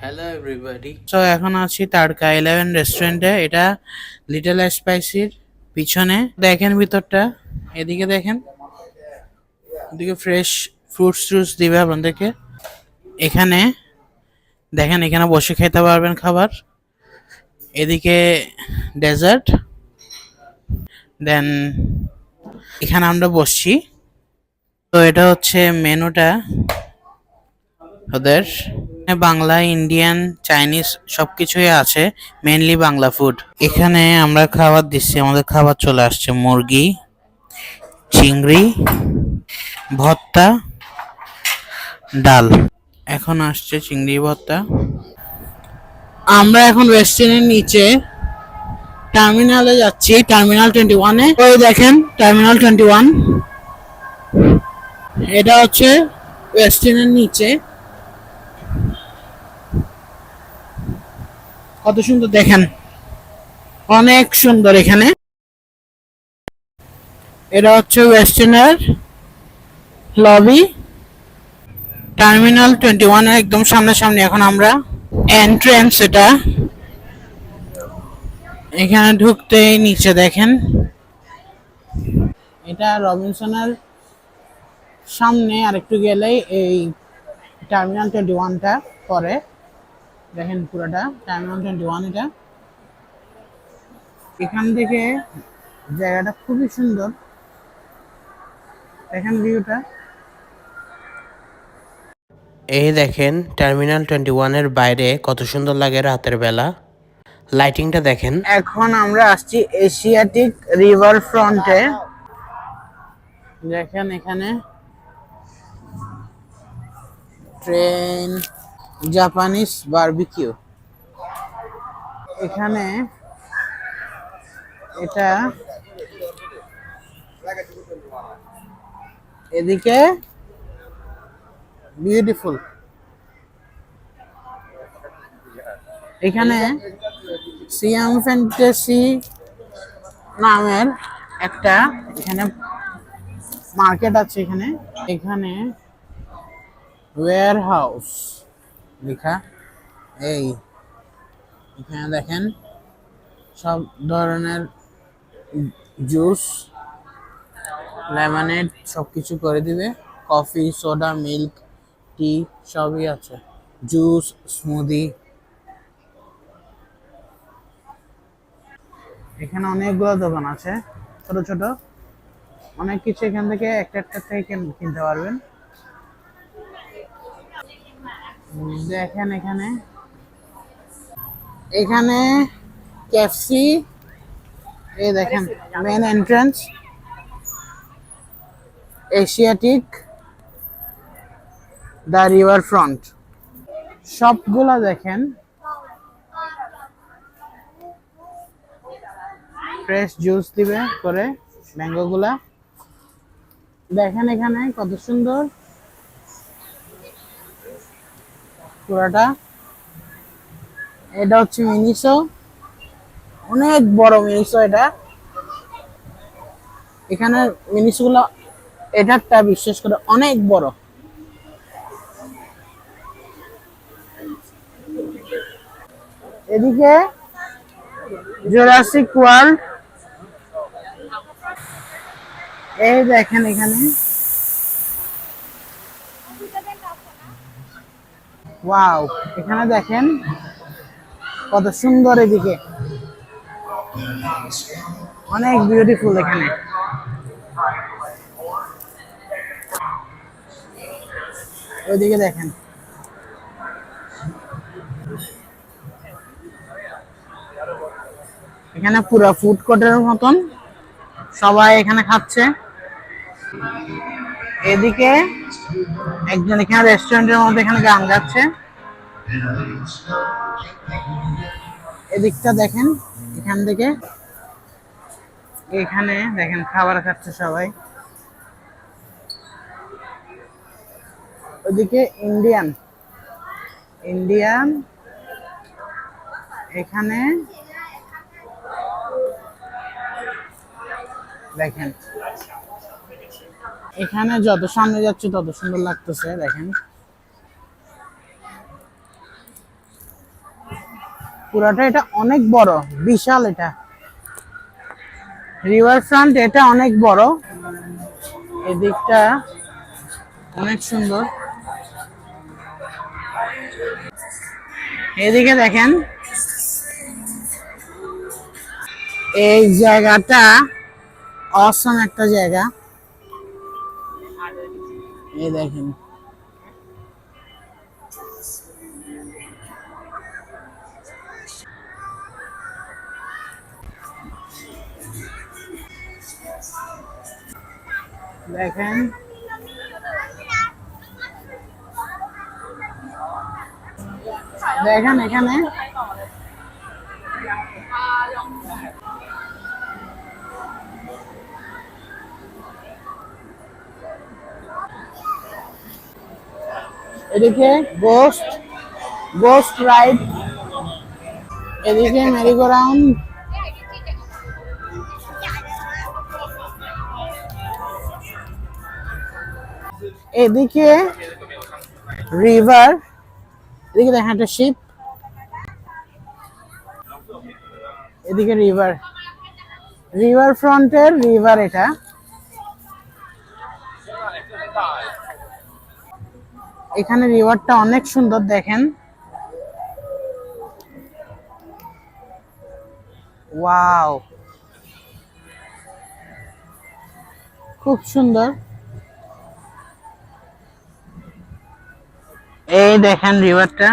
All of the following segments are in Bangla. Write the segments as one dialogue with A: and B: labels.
A: Hello everybody. সো এখন আছি তারকা 11 রেস্টুরেন্টে। এটা লিটল স্পাইসির পিছনে। দেখেন ভিতরটা, এদিকে দেখেন, এদিকে ফ্রেশ ফ্রুটস ট্রুটস দিবে আপনাদেরকে। এখানে দেখেন, এখানে বসে খেতে পারবেন খাবার। এদিকে ডেজার্ট, দেন এখানে আমরা বসছি। তো এটা হচ্ছে মেনুটা ওদের। বাংলা, ইন্ডিয়ান, চাইনিজ সবকিছুই আছে, মেইনলি বাংলা ফুড। এখানে আমরা খাবার দিচ্ছি, আমাদের খাবার চলে আসছে। মুরগি, চিংড়ি, ভর্তা, ডাল। এখন আসছে চিংড়ি ভর্তা। আমরা এখন রেস্টুরেন্টের নিচে টার্মিনালে যাচ্ছি, টার্মিনাল 21-এ। ওই দেখেন টার্মিনাল 21, এটা হচ্ছে রেস্টুরেন্টের নিচে। কত সুন্দর দেখেন, অনেক সুন্দর। এখানে এটা হচ্ছে ওয়েস্টার্নের লবি, টার্মিনাল 21 এর একদম সামনাসামনি। এখন আমরা এন্ট্রেন্স, এটা এখানে ঢুকতেই নিচে দেখেন, এটা রবিনসনের সামনে আরেকটু গেলেই এই টার্মিনাল 21টা পরে। দেখেন পুরোটা টার্মিনাল 21 এটা। এখান থেকে জায়গাটা খুবই সুন্দর, দেখেন ভিউটা। এই দেখেন টার্মিনাল 21 এর বাইরে কত সুন্দর লাগে রাতের বেলা, লাইটিংটা দেখেন। এখন আমরা আসছি এশিয়াটিক রিভার ফ্রন্টে। দেখেন এখানে ট্রেন, জাপানিজ বারবিকিউ। এখানে এটা এদিকে বিউটিফুল। এখানে সিয়াম ফ্যান্টাসি নামের একটা এখানে মার্কেট আছে। এখানে এখানে ওয়্যার হাউস লেখা। এই এখানে দেখেন সব ধরনের জুস, লেমনেড সবকিছু করে দিবে। কফি, সোডা, মিল্ক, টি সবই আছে, জুস, স্মুদি। এখানে অনেকগুলো দোকান আছে, ছোট ছোট অনেক কিছু। এখান থেকে একটা একটা থেকে কিনতে পারবেন। দেখেন এখানে এখানে কেএফসি। এই দেখেন main entrance, Asiatique the river front. সবগুলা দেখেন ফ্রেশ জুস দিবে করে, ম্যাঙ্গো গুলা। দেখেন এখানে কত সুন্দর পুরাটা। এটা হচ্ছে মিনিসো, অনেক বড় মিনিসো এটা। এখানে মিনিসো গুলো, এটারটা বিশেষ করে অনেক বড়। এদিকে জুরাসিক ওয়ার্ল্ড। এই দেখেন এখানে ওয়াও, এখানে দেখেন কত সুন্দর। এদিকে অনেক বিউটিফুল। এখানে ওইদিকে দেখেন, এখানে পুরো ফুড কোর্টের মতন সবাই এখানে খাচ্ছে। এদিকে একজন এখানে রেস্টুরেন্টের মধ্যে এখানে গান গাচ্ছে। এদিকটা দেখেন, এখান থেকে এখানে দেখেন খাবার খাচ্ছে সবাই। ওদিকে ইন্ডিয়ান ইন্ডিয়ান এখানে দেখেন, এখানে যত সামনে যাচ্ছে তত সুন্দর লাগতেছে। দেখেন পুরাটা এটা অনেক বড়, বিশাল। এটা রিভার ফ্রন্ট, এটা অনেক বড়। এদিকটা অনেক সুন্দর। এদিকে দেখেন, এই জায়গাটা অসম একটা জায়গা। এই দেখেন, দেখেন দেখেন এখানে এদিকে গোস্ট গোস্ট রাইড, এদিকে মেরিগো রাউন্ড, এদিকে রিভার, এদিকে দেখেন একটা শিপ, এদিকে রিভার, রিভার ফ্রন্টের রিভার এটা। এখানে রিভারটা অনেক সুন্দর, দেখেন। ওয়াও, খুব সুন্দর। এই দেখেন রিভারটা,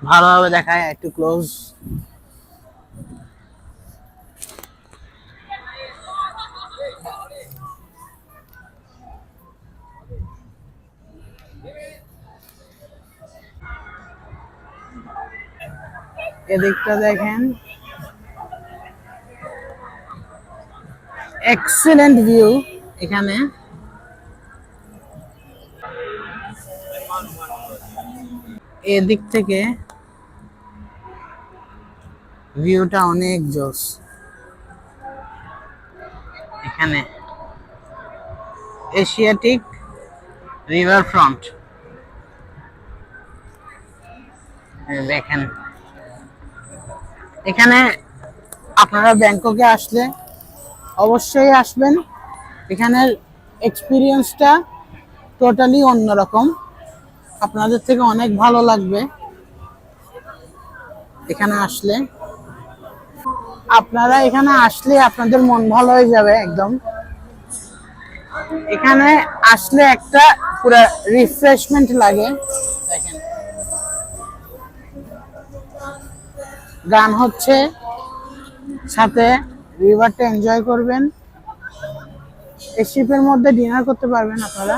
A: ভালোভাবে দেখায় একটু ক্লোজ। এদিকটা দেখেন, এক্সেলেন্ট ভিউ এখানে। এদিক থেকে ভিউটা অনেক জোস। এখানে এশিয়াটিক রিভার ফ্রন্ট দেখেন। এখানে আপনারা ব্যাংককে আসলে অবশ্যই আসবেন। এখানের এক্সপিরিয়েন্সটা টোটালি অন্যরকম, আপনাদের থেকে অনেক ভালো লাগবে এখানে আসলে। আপনারা এখানে আসলে আপনাদের মন ভালো হয়ে যাবে একদম। এখানে আসলে একটা পুরো রিফ্রেশমেন্ট লাগে। দেখেন গান হচ্ছে, সাথে রিভারটা এনজয় করবেন। এই শিপের মধ্যে ডিনার করতে পারবেন আপনারা।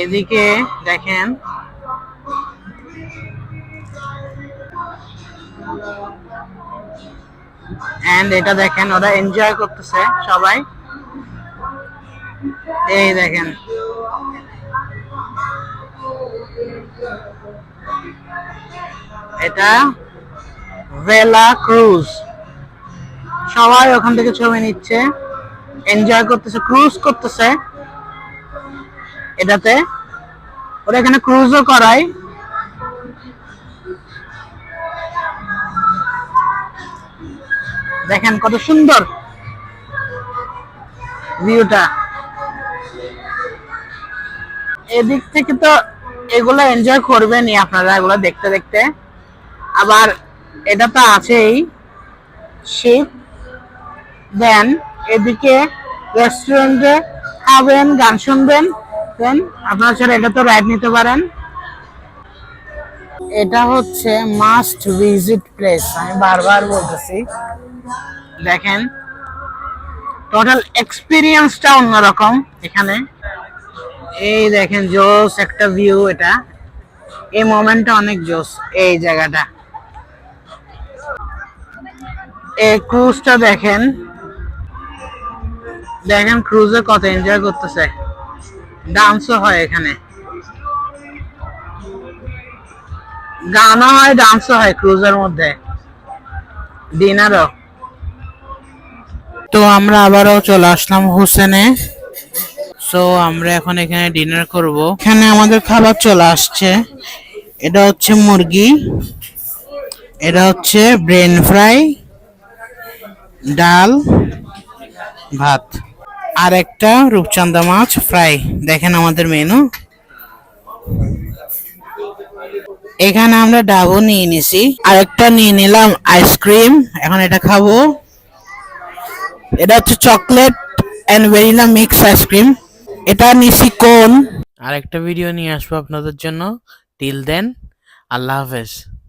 A: এদিকে দেখেন এন্ড এটা দেখেন, ওরা এনজয় করতেছে সবাই। এই দেখেন, এটা ভেলা ক্রুজ। সবাই ওখান থেকে ছবি নিচ্ছে, এনজয় করতেছে, ক্রুজ করতেছে এটাতে। ওরা এখানে ক্রুজও করায়। দেখেন কত সুন্দর ভিউটা। এদিক থেকে তো এগুলো এনজয় করবেনই আপনারা, এগুলো দেখতে দেখতে। আবার এটা তো আছেই শিপ। দেন এদিকে রেস্টুরেন্টে খাবেন, গান শুনবেন, দেন আপনারা চাইলে এটা তো রাইড নিতে পারেন। এটা হচ্ছে মাস্ট ভিজিট প্লেস, আমি বারবার বলতেছি। দেখেন টোটাল এক্সপিরিয়েন্সটা অন্যরকম এখানে। এই দেখেন জোস একটা ভিউ এটা, এই মোমেন্টটা অনেক জোস। এই জায়গাটা, এই ক্রুজটা দেখেন, দেখেন ক্রুজে কত এনজয় করতেছে। ডান্সও হয় এখানে, গানও হয়, ডান্সও হয় ক্রুজের মধ্যে, ডিনারও। তো আমরা আবারও চলে আসলাম হোসেনে। সো আমরা এখন এখানে ডিনার করব। এখানে আমাদের খাবার চলে আসছে। এটা হচ্ছে মুরগি, এটা হচ্ছে ব্রেন ফ্রাই, ডাল, ভাত, আর একটা রূপচাঁদা মাছ ফ্রাই। দেখেন আমাদের মেনু। এখানে আমরা ডাবও নিয়ে নিছি, আরেকটা নিয়ে নিলাম আইসক্রিম, এখন এটা খাবো। এটা হচ্ছে chocolate and vanilla mix ice cream. এটা নিছি কোন। আরেকটা ভিডিও নিয়ে আসবো আপনাদের জন্য। টিল দেন, আল্লাহ হাফেজ।